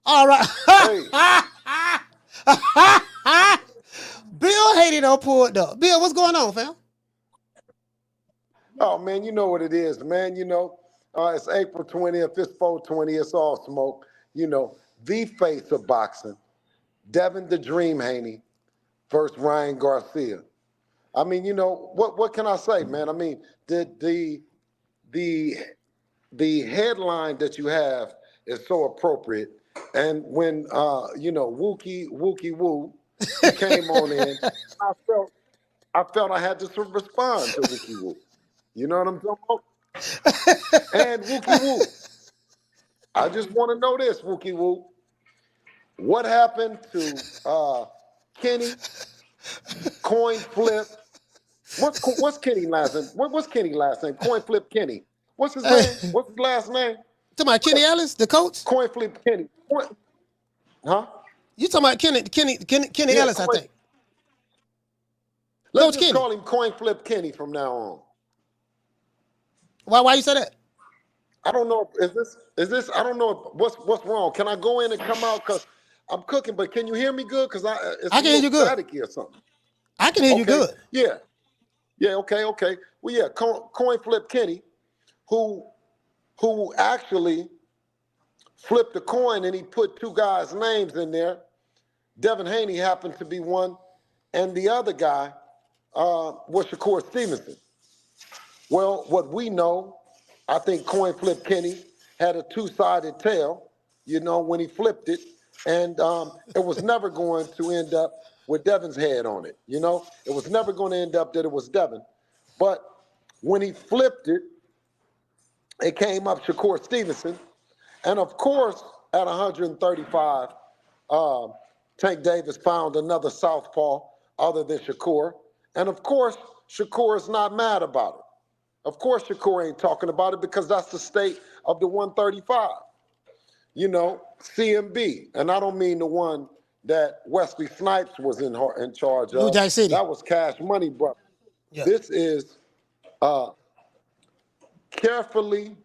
All right. Hey, Bill Haney done pulled up. Bill, what's going on, fam? oh man, you know what it is, man. It's April 20th, it's 420, it's all smoke. The face of boxing, Devin the Dream Haney versus Ryan Garcia. I mean, what can I say, man? I mean, the the headline that you have is so appropriate. And when Wookie Woo, he came on in, I felt I felt I had to sort of respond to Wookie Woo. You know what I'm talking about? And Wookie Woo, I just want to know this, Wookie Woo. What happened to Kenny Coin Flip? What's Kenny last name? What's Kenny last name? Coin Flip Kenny. What's his Hey, name? What's his last name? talking about Kenny Ellis, the coach? Coin Flip Kenny. Huh? You talking about Kenny Yeah, Ellis, I Coin. think. Let's Coach just Kenny. call him Coin Flip Kenny from now on. Why you say that? I don't know. Is this? I don't know what's wrong. Can I go in and come out? Cause I'm cooking. But can you hear me good? Cause it's I a can hear little you good. staticky or something. I can hear you Okay. good. Yeah. Yeah. Okay. Well, yeah. Coin Flip Kenny, who actually flipped the coin and he put two guys' names in there. Devin Haney happened to be one, and the other guy was Shakur Stevenson. Well, what we know, I think Coin Flip Kenny had a two-sided tail, when he flipped it, and it was never going to end up with Devin's head on it. It was never going to end up that it was Devin. But when he flipped it, it came up Shakur Stevenson, and of course, at 135, Tank Davis found another southpaw other than Shakur, and of course, Shakur is not mad about it. Of course, Shakur ain't talking about it because that's the state of the 135. CMB, and I don't mean the one that Wesley Snipes was in charge New of. Jack City. That was Cash Money, brother. Yeah. This is uh, carefully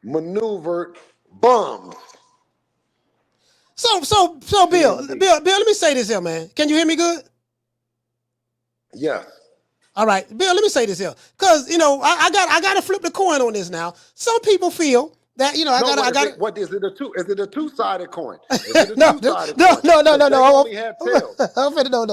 maneuvered bums. So CMB. Bill, let me say this here, man. Can you hear me good? Yes. All right, Bill, let me say this here. Cause I gotta flip the coin on this now. Some people feel that, No, I got what is it? Is it a two-sided coin? Is it a no, two-sided no, coin? no, no, no, Because they no. only had tails.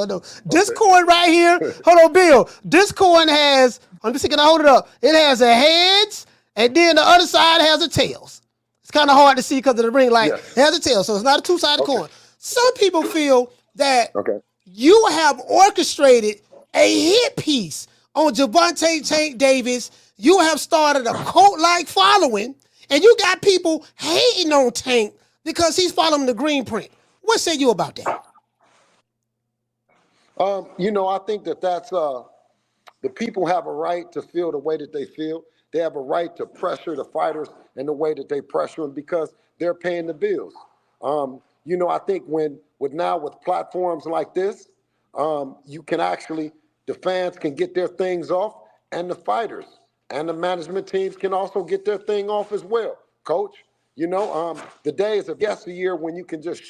No. This Okay. coin right here, hold on, Bill. This coin has, let me see, can I hold it up? It has a heads, and then the other side has a tails. It's kind of hard to see because of the ring light. Yes. It has a tail, so it's not a two-sided Okay. coin. Some people feel that Okay. you have orchestrated a hit piece on Javante Tank Davis. You have started a cult-like following, and you got people hating on Tank because he's following the green print. What say you about that? I think that's the people have a right to feel the way that they feel. They have a right to pressure the fighters in the way that they pressure them because they're paying the bills. I think with platforms like this, you can actually, the fans can get their things off, and the fighters and the management teams can also get their thing off as well. Coach, the days of yesteryear when you can just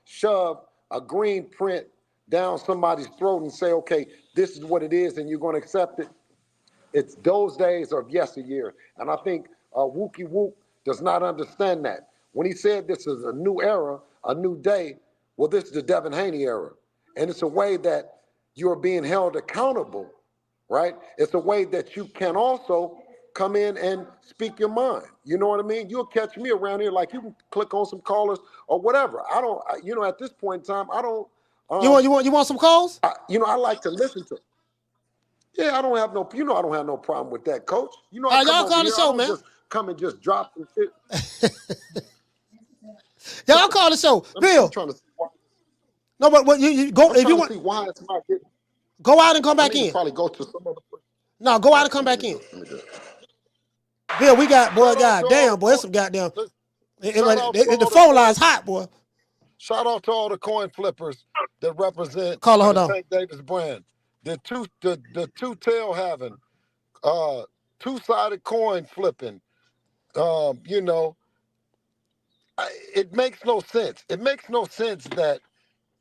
shove a green print down somebody's throat and say, okay, this is what it is, and you're going to accept it. It's those days of yesteryear. And I think Wookie Woke does not understand that. When he said this is a new era, a new day, well, this is the Devin Haney era. And it's a way that you're being held accountable, right? It's a way that you can also come in and speak your mind. You know what I mean? You'll catch me around here, like you can click on some callers or whatever. I don't, at this point in time, I don't, You want some calls? I like to listen to. Yeah, I don't have no, I don't have no problem with that, Coach. I All right, come y'all over call the here, I show, don't man. just come and just drop some shit. Y'all call the show, I'm Bill. trying to see why. No, but you go I'm if you trying to want. see why it's not getting. Go out and come I back need to in. probably go to some other place. No, go All out right, and come let back me in. do. Let me do. Bill, we got boy, Shout out to god all the damn, boy, it's some goddamn. shout out to The all the phone line's hot, boy. shout out to all the coin flippers that represent Caller, hold the on. Tank Davis brand. The two tail having, two-sided coin flipping. Um, you know, it makes no sense. It makes no sense that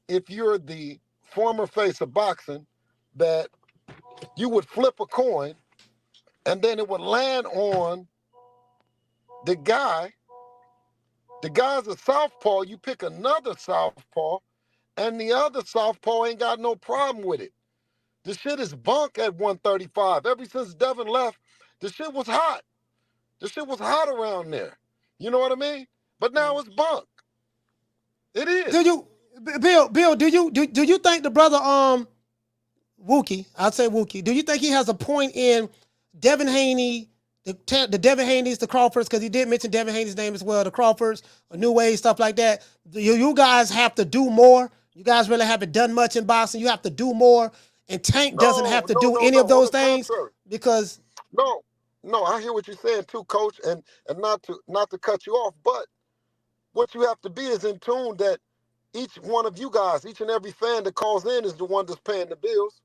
if you're the former face of boxing, that you would flip a coin and then it would land on the guy. The guy's a southpaw. You pick another southpaw, and the other southpaw ain't got no problem with it. The shit is bunk at 135. Ever since Devin left, the shit was hot. The shit was hot around there. You know what I mean? But now it's bunk. It is. Do you, Bill? Do you think the brother Wookie? I'd say Wookie. Do you think he has a point in Devin Haney, the Devin Haney's, the Crawfords? Because he did mention Devin Haney's name as well. The Crawfords, a New Wave, stuff like that. You guys have to do more. You guys really haven't done much in boxing. You have to do more, and Tank doesn't have to do any of On those the things contrary. because No, I hear what you're saying too, Coach, and not to cut you off, but what you have to be is in tune that each one of you guys, each and every fan that calls in is the one that's paying the bills.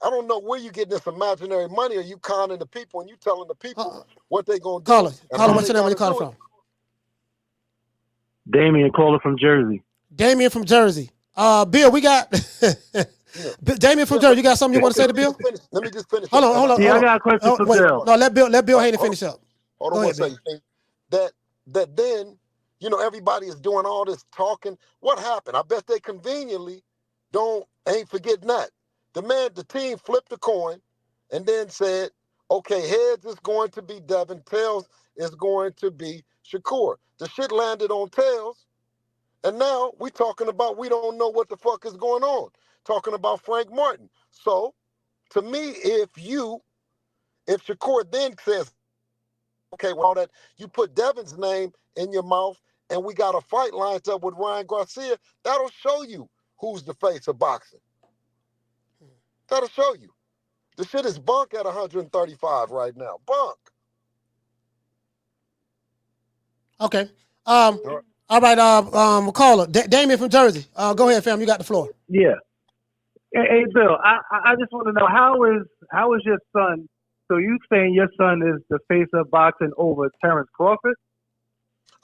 I don't know where you getting this imaginary money, or you conning the people and you telling the people what they gonna do and how what's they your name? Where gotta you calling do it. from? Dameon caller from Jersey. Dameon from Jersey. Bill, we got Dameon from Jersey. You got something you want to say to Bill? Let me just finish. Hold on. Yeah, I got a question for wait, Bill. no, let Bill Haney finish up. Hold Go on ahead, one second. That then, everybody is doing all this talking. What happened? I bet they conveniently ain't forgetting that. The team flipped a coin and then said, okay, heads is going to be Devin, tails is going to be Shakur. The shit landed on tails, and now we talking about we don't know what the fuck is going on. Talking about Frank Martin. So, to me, if Shakur then says, okay, well, that you put Devin's name in your mouth and we got a fight lined up with Ryan Garcia, that'll show you who's the face of boxing. That'll show you. The shit is bunk at 135 right now. Bunk. Okay. All right. Caller, Dameon from Jersey. Go ahead, fam. You got the floor. Yeah. Hey, Bill, I just want to know how is your son? So you saying your son is the face of boxing over Terrence Crawford?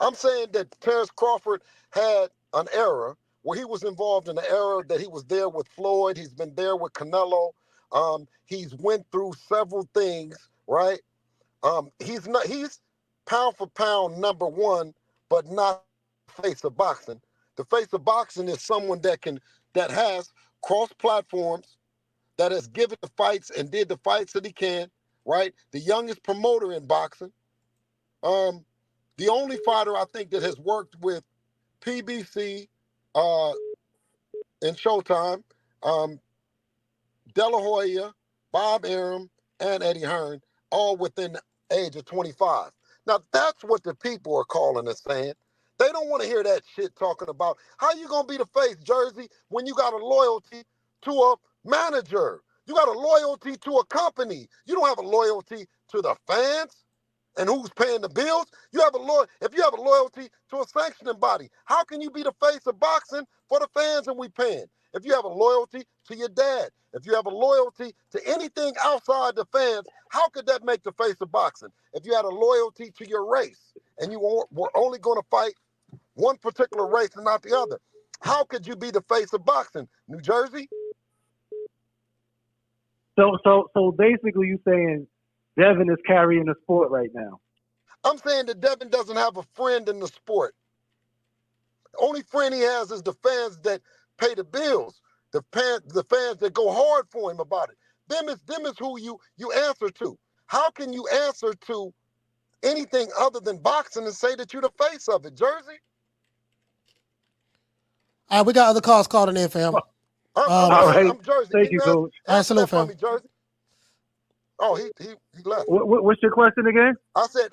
I'm saying that Terrence Crawford had an era where he was involved in the era that he was there with Floyd. He's been there with Canelo. He's went through several things, right? He's pound for pound number one, but not face of boxing. The face of boxing is someone that has cross platforms, that has given the fights and did the fights that he can, right? The youngest promoter in boxing. The only fighter I think that has worked with PBC and Showtime, De La Hoya, Bob Arum, and Eddie Hearn, all within the age of 25. Now, that's what the people are calling us saying. They don't want to hear that shit talking about how you going to be the face, Jersey, when you got a loyalty to a manager. You got a loyalty to a company. You don't have a loyalty to the fans and who's paying the bills. If you have a loyalty to a sanctioning body, how can you be the face of boxing for the fans and we paying? If you have a loyalty to your dad, if you have a loyalty to anything outside the fans, how could that make the face of boxing? If you had a loyalty to your race and you were only going to fight one particular race and not the other, how could you be the face of boxing? New Jersey? So basically you saying Devin is carrying the sport right now. I'm saying that Devin doesn't have a friend in the sport. The only friend he has is the fans that pay the bills, the fans that go hard for him about it. Them is who you answer to. How can you answer to anything other than boxing and say that you're the face of it, Jersey? All right, we got other calls calling in, fam. I'm Jersey. Thank you, Coach. Answer that for me, Jersey. Oh, he left. What's your question again? I said,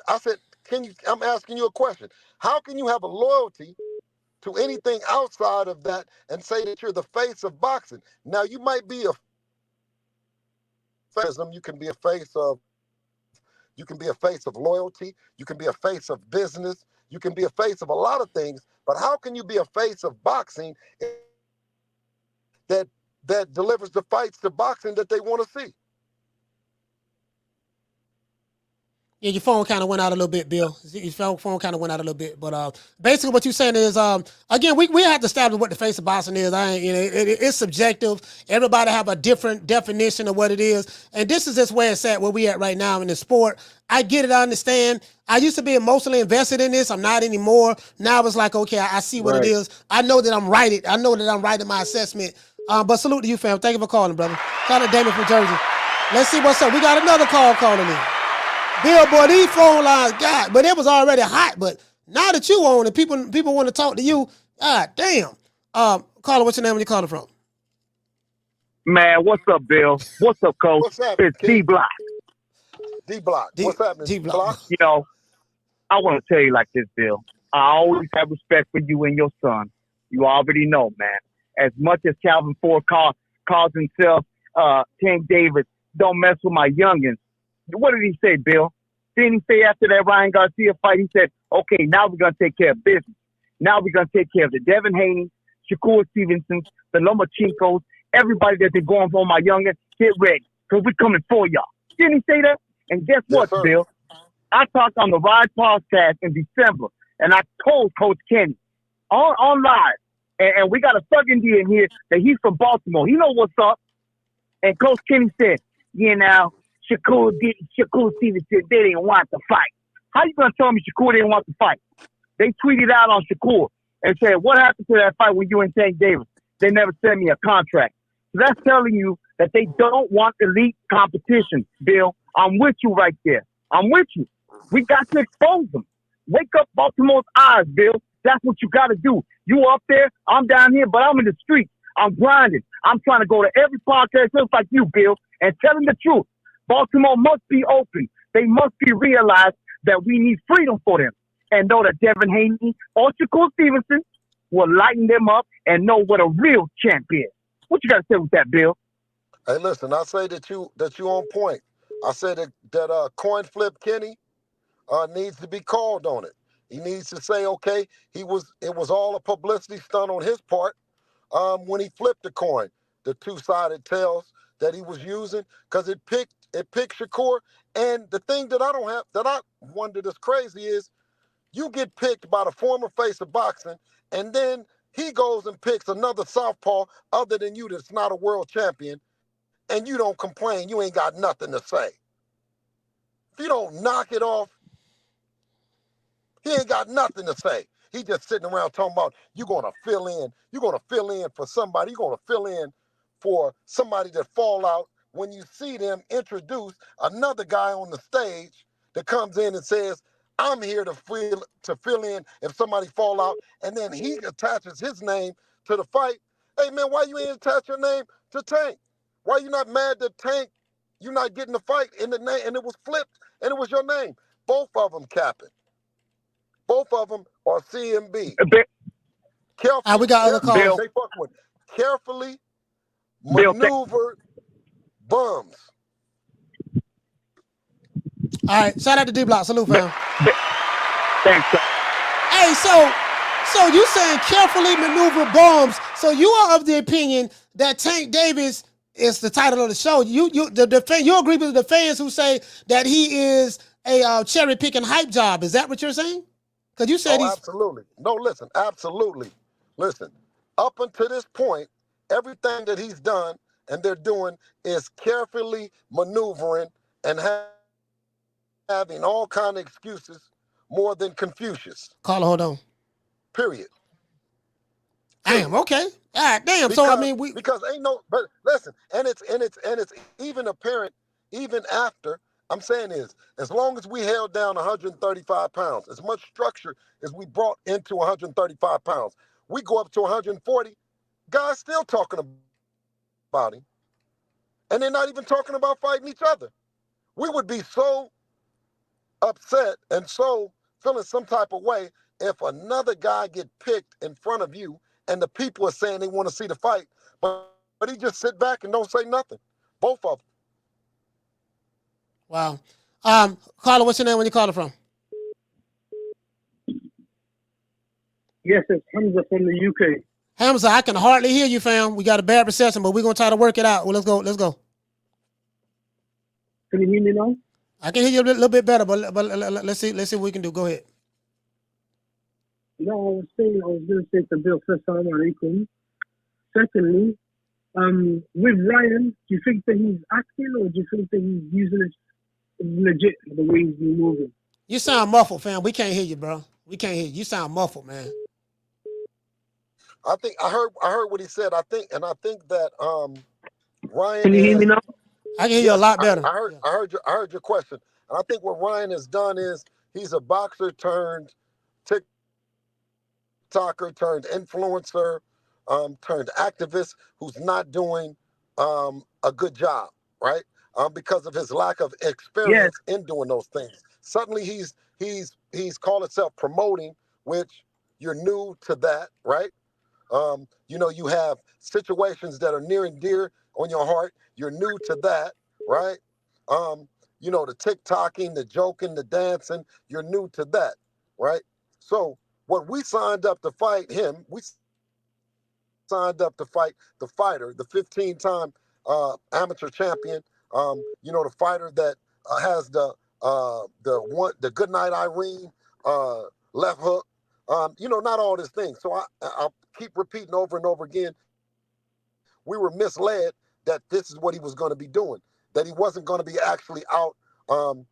I'm asking you a question. How can you have a loyalty to anything outside of that and say that you're the face of boxing? Now, you might be a face. You can be a face of loyalty. You can be a face of business. You can be a face of a lot of things. But how can you be a face of boxing that delivers the fights to boxing that they want to see? Yeah, your phone kind of went out a little bit, Bill. Your phone kind of went out a little bit, but basically what you're saying is, again, we have to establish what the face of boxing is. It's subjective. Everybody have a different definition of what it is, and this is just where it's at, where we at right now in the sport. I get it, I understand. I used to be emotionally invested in this. I'm not anymore. Now it's like, okay, I see what it is. I know that I'm right. I know that I'm right in my assessment. But salute to you, fam. Thank you for calling, brother. Shout out to Dameon from Jersey. Let's see what's up. We got another call calling in. Bill, boy, these phone lines, God, but it was already hot. But now that you on it, people want to talk to you. God damn. Caller, what's your name? Where you calling from? Man, what's up, Bill? What's up, Coach? What's happening, It's D Block. D Block. What's happening, D Block? You know, I want to tell you like this, Bill. I always have respect for you and your son. You already know, man. As much as Calvin Ford calls himself Tank Davis, don't mess with my youngins. What did he say, Bill? Didn't he say after that Ryan Garcia fight, he said, okay, now we're going to take care of business. Now we're going to take care of the Devin Haney, Shakur Stevensons, the Lomachinkos, everybody that they're going for, my youngins. Get ready, because we're coming for y'all. Didn't he say that? And guess what, sir. Bill? I talked on the Ride podcast in December, and I told Coach Kenny on live, and we got a thuggin' D in here that he's from Baltimore. He know what's up. And Coach Kenny said, Shakur Stevenson, they didn't want to fight. How you going to tell me Shakur didn't want to fight? They tweeted out on Shakur and said, what happened to that fight with you and Tank Davis? They never sent me a contract. So that's telling you that they don't want elite competition, Bill. I'm with you right there. I'm with you. We got to expose them. Wake up Baltimore's eyes, Bill. That's what you got to do. You up there, I'm down here, but I'm in the streets. I'm grinding. I'm trying to go to every podcast just like you, Bill, and tell them the truth. Baltimore must be open. They must be realized that we need freedom for them and know that Devin Haney or Shakur Stevenson will lighten them up and know what a real champ is. What you got to say with that, Bill? Hey, listen, I say that you on point. I said that coin flip Kenny needs to be called on it. He needs to say, okay, it was all a publicity stunt on his part when he flipped the coin, the two-sided tails that he was using, because it picked Shakur. And the thing that I wonder that's crazy is you get picked by the former face of boxing, and then he goes and picks another southpaw other than you that's not a world champion, and you don't complain. You ain't got nothing to say. If you don't knock it off, he ain't got nothing to say. He just sitting around talking about you're going to fill in. You're going to fill in for somebody. You're going to fill in for somebody that fall out when you see them introduce another guy on the stage that comes in and says, I'm here to fill in if somebody fall out, and then he attaches his name to the fight. Hey, man, why you ain't attach your name to Tank? Why you not mad that Tank, you not getting the fight in the name, and it was flipped, and it was your name? Both of them capping. Both of them are CMB. Carefully, We got other calls. They fucking with carefully maneuvered bums. All right, shout out to D Block. Salute, fam. Thanks, sir. Hey, so you saying carefully maneuver bombs. So you are of the opinion that Tank Davis is the title of the show. You agree with the fans who say that he is a cherry picking hype job. Is that what you're saying? Because you said he's absolutely. No, listen, absolutely. Listen, up until this point, everything that he's done and they're doing is carefully maneuvering and having all kind of excuses more than Confucius. Caller, hold on. Period. Damn. Okay. All right. Damn. Because, so I mean, because ain't no. But listen, and it's even apparent even after. I'm saying is, as long as we held down 135 pounds, as much structure as we brought into 135 pounds, we go up to 140. Guys still talking about him, and they're not even talking about fighting each other. We would be so upset and so feeling some type of way if another guy get picked in front of you and the people are saying they want to see the fight, but he just sit back and don't say nothing. Both of them. Wow. Caller, what's your name? When you calling from? Yes, it's Hamza from the UK. Hamza, I can hardly hear you, fam. We got a bad reception, but we're gonna try to work it out. Well, let's go. Can you hear me now? I can hear you a little bit better, but let's see what we can do. Go ahead. No, I was going to say to Bill, first time alaikum. Secondly, with Ryan, do you think that he's acting or do you think that he's using it legit the way he's been moving? You sound muffled, fam. We can't hear you, bro. We can't hear you. You sound muffled, man. I think I heard what he said. I think that Ryan. Can you hear me now? I can hear you a lot better. I heard your question. And I think what Ryan has done is he's a boxer turned TikToker turned influencer, turned activist who's not doing a good job, right? Because of his lack of experience in doing those things. Suddenly he's called himself promoting, which you're new to that, right? You have situations that are near and dear on your heart. You're new to that, right? The TikToking, the joking, the dancing, you're new to that, right? So what we signed up to fight him, we signed up to fight the fighter, the 15-time amateur champion, the fighter that has the good night Irene left hook, not all this thing. So I'll keep repeating over and over again. We were misled that this is what he was going to be doing, that he wasn't going to be actually out and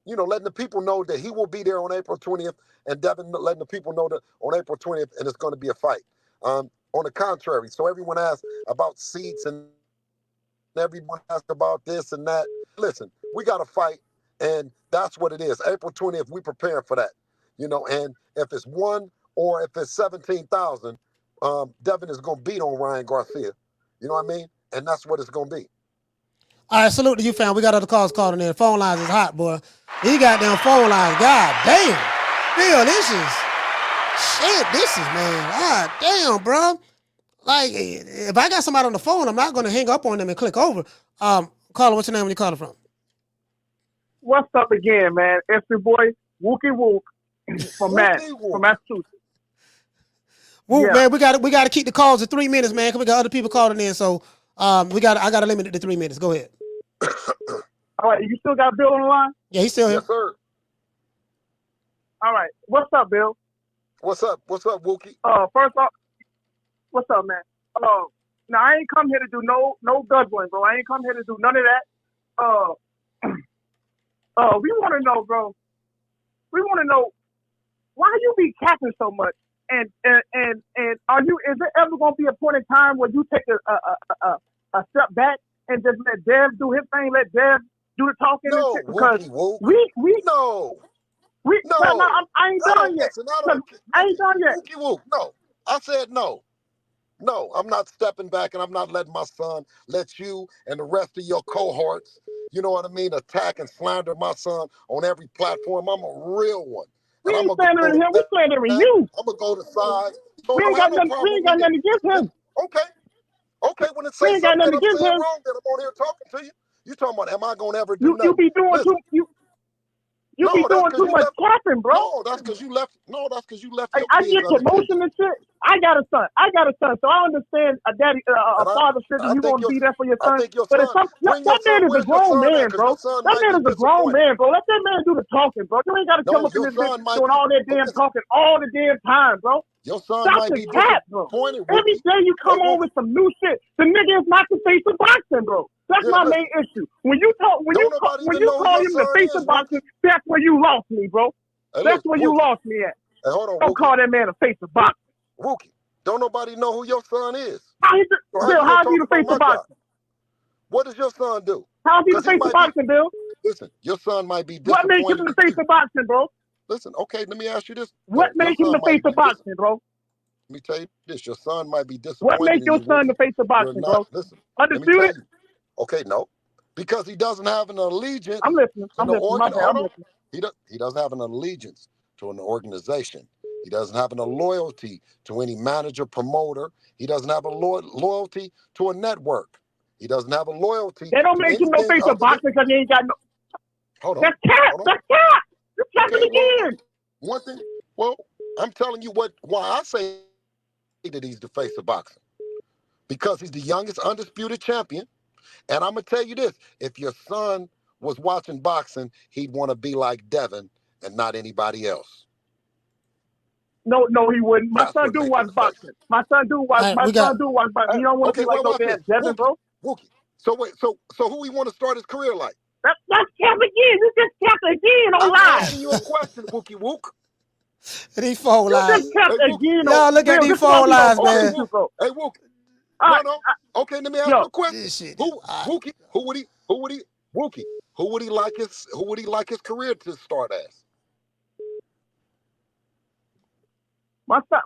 letting the people know that he will be there on April 20th, and Devin letting the people know that on April 20th, and it's going to be a fight. On the contrary, so everyone asks about seats and everyone asks about this and that. Listen, we got to fight, and that's what it is. April 20th, we preparing for that. And if it's 1 or if it's 17,000, Devin is going to beat on Ryan Garcia. You know what I mean? And that's what it's going to be. All right, salute to you, fam. We got other calls calling in. Phone lines is hot, boy. These goddamn phone lines, god damn. Bill, this is, man, god damn, bro. Like, if I got somebody on the phone, I'm not going to hang up on them and click over. Caller, what's your name when you calling from? What's up again, man? It's your boy, Wookie Woke from Massachusetts. Well, yeah. Man, we got to keep the calls at 3 minutes, man, because we got other people calling in, so I got to limit it to 3 minutes. Go ahead. All right, you still got Bill on the line? Yeah, he's still here. Yes, sir. All right, what's up, Bill? What's up, Wookie? First off, what's up, man? Now I ain't come here to do no guzzling, bro. I ain't come here to do none of that. We want to know, bro. We want to know why you be capping so much, and are you? Is there ever gonna be a point in time where you take a step back and just let Dev do his thing, let Dev do the talking and shit? Because I ain't done yet. I ain't done yet. Wookie Woke, no. I said no. No, I'm not stepping back, and I'm not letting my son let you and the rest of your cohorts, you know what I mean, attack and slander my son on every platform. I'm a real one. We ain't slandering him. We slandering you. I'm going to go to side. So we ain't got nothing against him. Okay, when it says something that I'm saying wrong, then I'm on here talking to you. You talking about, am I going to ever do nothing? You be doing too much capping, bro. No, that's because you left. I get promotion and shit. I got a son, so I understand a father figure. You want to be there for your son, but that man is a grown man, bro. That man is a grown man, bro. Let that man do the talking, bro. You ain't got to come up in this bitch doing all that damn talking all the damn time, bro. Your son Stop might the be cap, bro. Every day you come on with some new shit. The nigga is not the face of boxing, bro. That's my main issue. When you call him the face of boxing, that's where you lost me, bro. That's where you lost me at. Hey, hold on, don't call that man the face of boxing. Wookie, don't nobody know who your son is. How's he the face of boxing? What does your son do? How's he the face of boxing, Bill? Listen, your son might be disappointed. What makes him the face of boxing, bro? Listen, okay, let me ask you this. What makes him the face of boxing, bro? Let me tell you this. Your son might be disappointed. What makes your son the face of boxing, bro? Listen, undisputed? Okay, no. Because he doesn't have an allegiance. I'm listening. He doesn't have an allegiance to an organization. He doesn't have a loyalty to any manager, promoter. He doesn't have a loyalty to a network. He doesn't have a loyalty. They don't make him no face of boxing because he ain't got no. Hold on. That's cap. That's cap. You're capping again. One thing. Well, I'm telling you why I say that he's the face of boxing. Because he's the youngest undisputed champion. And I'm gonna tell you this: if your son was watching boxing, he'd want to be like Devin and not anybody else. No, he wouldn't. My That's son what do making watch the face. boxing. My son do watch. All right, My we son got. do watch boxing. He don't want to Okay, be like well, no watch this. damn Devin, bro. Wookie. So wait, so who he want to start his career like? That's cap again. You just cap again on I'm live. asking you a question, Wookie Woke. These phone You lines. just cap Hey, Wookie. again Y'all on look at Bill. these This is why phone we don't lines, argue Okay, man. with you, Wookie. bro. Hey, Wookie. All right, No. Okay, let me ask yo, you a question. This shit. Wookie? Who would he? Wookie? Who would he like his career to start as? my son.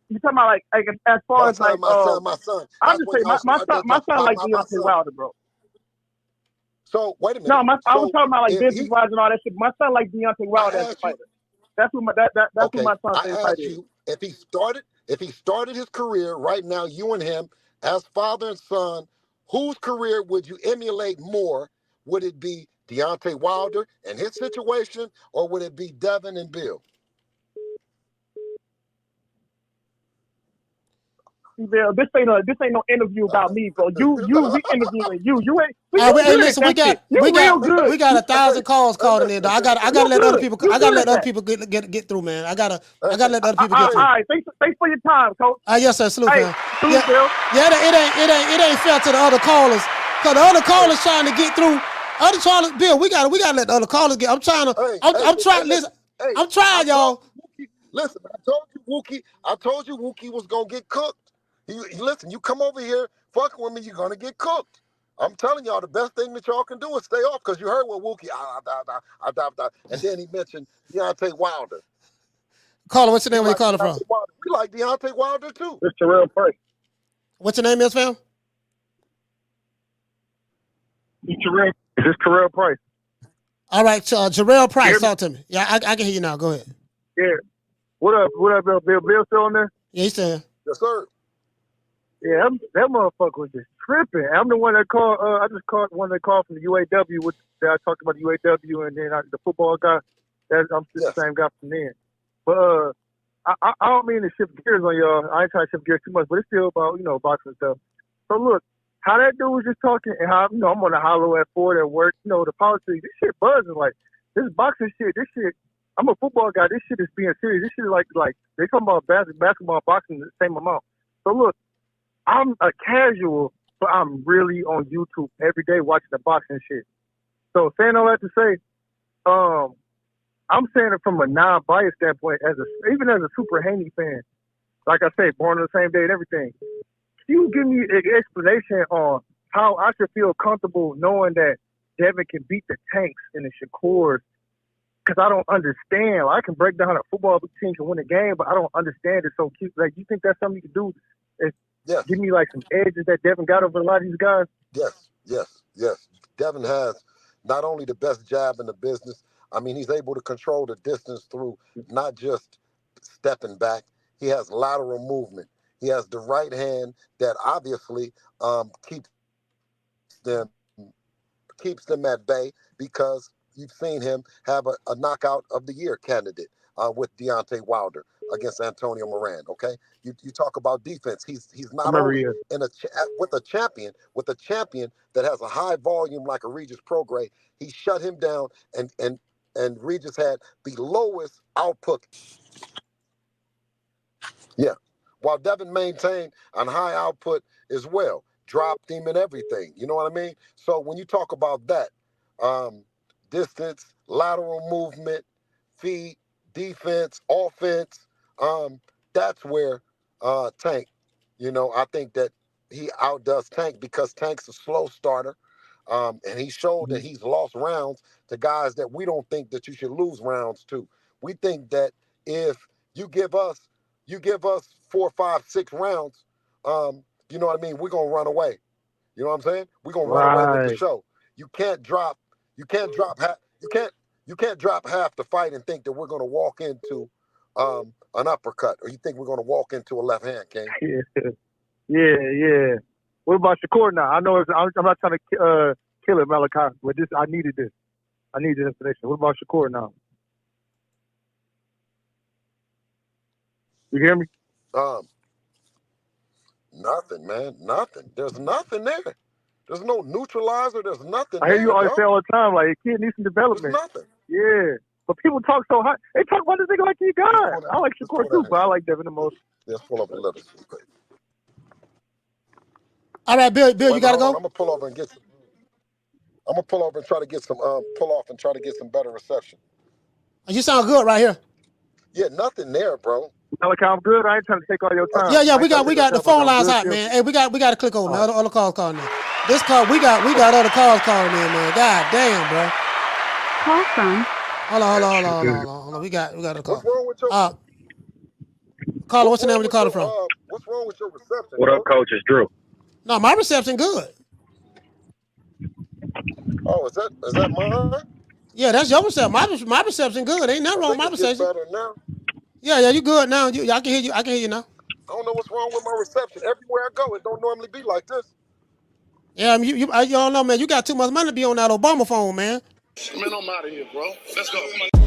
You talking about like as far My as like son. I'm That's just when saying y'all start to my talk son about like my Deontay son. Wilder, bro. So wait a minute. No, I was So talking about like if business he, wise and all that shit. My son like Deontay I Wilder as a asked you. fighter. That's who that's who Okay, my son's I favorite fighter asked is. you if he started his career right now, you and him as father and son, whose career would you emulate more? Would it be Deontay Wilder and his situation, or would it be Devin and Bill? Bill, this ain't no interview about me, bro. We interviewing you. You ain't. Hey, You good at listen, that shit. You real good. we got 1,000 calls Hey, called in there. Though. I gotta You let other good. people. You I gotta good let at other that. people get through, man. I gotta hey, let other people All get through. right. Thanks for your time, coach. Yes, sir. Salute, Hey, man. salute, Bill. Yeah. It ain't fair to the other callers, cause the other callers trying to get through. Other callers, Bill, we gotta let the other callers get. I'm trying. Listen, hey, I'm I trying, told y'all. you, Wookie. Listen, I told you Wookie was gonna get cooked. Listen, you come over here fucking with me, you're gonna get cooked. I'm telling y'all, the best thing that y'all can do is stay off, because you heard what Wookie, and then he mentioned Deontay Wilder. Caller, what's your name? You Where you like calling from? Deontay Wilder. We like Deontay Wilder too. It's Terrell Price. What's your name, is, fam? It's Terrell Price. All right, Terrell Price, Hear me? talk to me. Yeah, I can hear you now. Go ahead. Yeah. What up, Bill? Bill still on there? Yeah, he's saying. Yes, sir. Yeah, that motherfucker was just tripping. I'm the one that called. I just called one that called from the UAW. That I talked about the UAW, and then the football guy. I'm still the same guy from then. But I don't mean to shift gears on y'all. I ain't trying to shift gears too much, but it's still about boxing stuff. So look, how that dude was just talking, and how I'm on the hollow at Ford at work. The politics. This shit buzzing like this boxing shit. This shit. I'm a football guy. This shit is being serious. This shit is like they talking about basketball, boxing the same amount. So look. I'm a casual, but I'm really on YouTube every day watching the boxing shit. So saying all that to say, I'm saying it from a non-biased standpoint, even as a super Haney fan. Like I say, born on the same day and everything. Can you give me an explanation on how I should feel comfortable knowing that Devin can beat the Tanks and the Shakurs? Because I don't understand. I can break down a football team can win a game, but I don't understand it. So, like, you think that's something you can do? Yes. Give me like some edges that Devin got over a lot of these guys. Yes. Devin has not only the best jab in the business. I mean, he's able to control the distance through not just stepping back. He has lateral movement. He has the right hand that obviously keeps them at bay, because you've seen him have a knockout of the year candidate with Deontay Wilder against Antonio Moran. Okay, you talk about defense. He's not only with a champion that has a high volume like a Regis Prograis. He shut him down, and Regis had the lowest output. Yeah, while Devin maintained a high output as well, dropped him and everything. You know what I mean? So when you talk about that, distance, lateral movement, feet, defense, offense, that's where Tank, I think that he outdoes Tank, because Tank's a slow starter. And he showed that he's lost rounds to guys that we don't think that you should lose rounds to. We think that if you give us 4, 5, 6 rounds, you know what I mean, we're gonna run away. You know what I'm saying? We're gonna run away with the show. You can't drop half the fight and think that we're gonna walk into an uppercut, or you think we're gonna walk into a left hand, King. Yeah. What about Shakur now? I know I'm not trying to kill it, Malachi, but I needed this. I need this information. What about Shakur now? You hear me? Nothing, man. Nothing. There's nothing there. There's no neutralizer. There's nothing. I hear you always dog. say all the time, like, kid needs some There's development. nothing. Yeah. But people talk so high. They talk about this nigga like he God. I like Shakur too, but I like Devin the most. Let's pull up a little. All right, Bill, you gotta go. I'm gonna pull over and get some. I'm gonna pull over and try to get some pull off and try to get some better reception. You sound good right here. Yeah, nothing there, bro. Like I'm good. I ain't trying to take all your time. Yeah, we got the phone lines out, man. Hey, we got to click over, man. Other calls calling in. This call, we got other calls calling in, man. God damn, bro. Call from. Hold on. We got a call. What's wrong with your caller? What's the name of the caller from? What's wrong with your reception? What up, coach? It's Drew. No, my reception good. Oh, is that mine? Yeah, that's your reception. My reception good. Ain't nothing wrong with my reception. Better now. Yeah, you good now. I can hear you. I can hear you now. I don't know what's wrong with my reception. Everywhere I go, it don't normally be like this. Yeah, you don't know, man. You got too much money to be on that Obama phone, man. Man, I'm out of here, bro. Let's go. Come on.